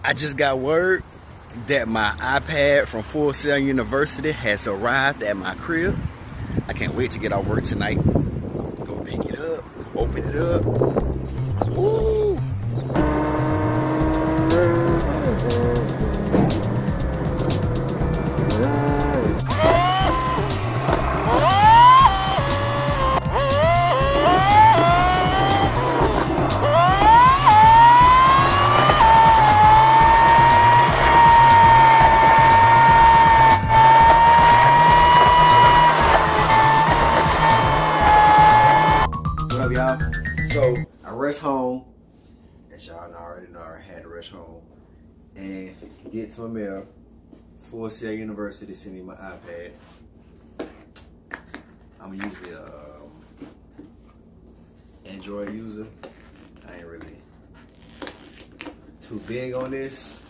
I just got word that my iPad from Full Sail University has arrived at my crib. I can't wait to get off work tonight. Go pick it up, open it up. Woo! What up, y'all? So I rushed home, as y'all already know, I had to rush home and get to my mail. Full Sail University sent me my iPad. I'm usually a Android user. I ain't really too big on this,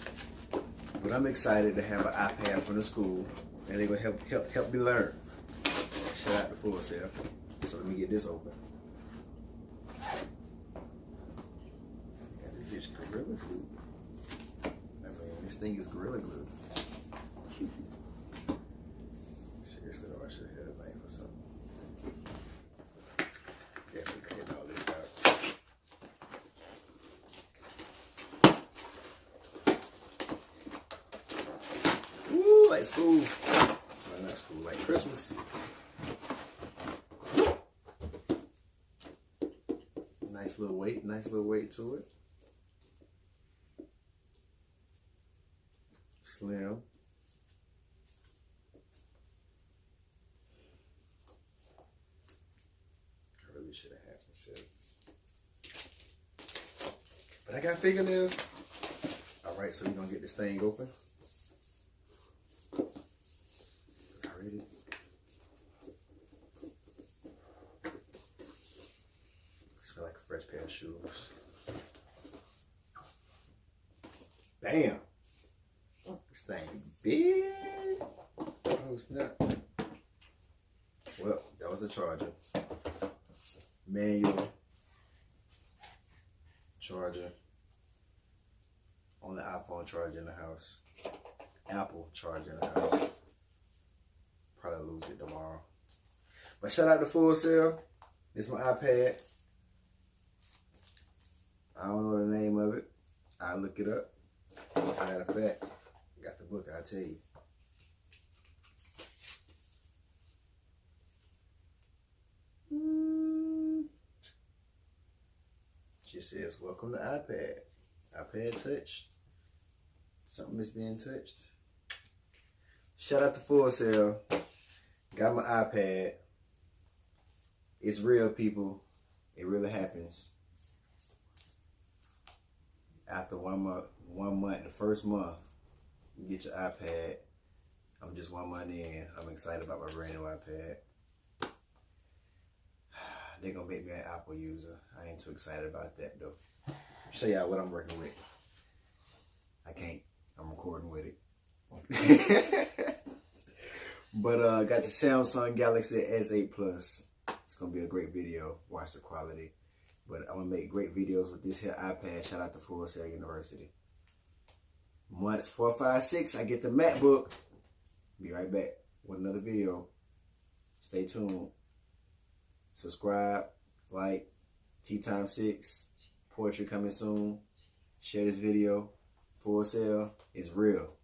but I'm excited to have an iPad from the school, and they're gonna help me learn. Shout out to Full Sail. So let me get this open. It's Gorilla Glue. I mean, this thing is Gorilla Glue. Seriously, though, I should have had a name for something. Definitely cleared all this out. Woo, like school. Well, not school, like Christmas. Nice little weight to it. Slim. I really should have had some scissors. But I got fingernails. Alright, so we're gonna get this thing open. Already. Smell like a fresh pair of shoes. Bam! This thing big. Oh snap. Well, that was a charger. Manual charger. Only iPhone charger in the house. Apple charger in the house. Probably lose it tomorrow. But shout out to Full Sail. This is my iPad. I don't know the name of it. I'll look it up. As a matter of fact, I got the book, I'll tell you. She says, welcome to iPad. iPad touch. Something is being touched. Shout out to Full Sail. Got my iPad. It's real, people. It really happens. After 1 month, the first month, you get your iPad. I'm just 1 month in. I'm excited about my brand new iPad. They're gonna make me an Apple user. I ain't too excited about that though. Show y'all what I'm working with. I can't. I'm recording with it. But got the Samsung Galaxy S8 Plus. It's gonna be a great video. Watch the quality. But I'm gonna make great videos with this here iPad. Shout out to Full Sail University. Months 4, 5, 6, I get the MacBook. Be right back with another video. Stay tuned. Subscribe, like, Tea Time 6, poetry coming soon. Share this video. Full Sail is real.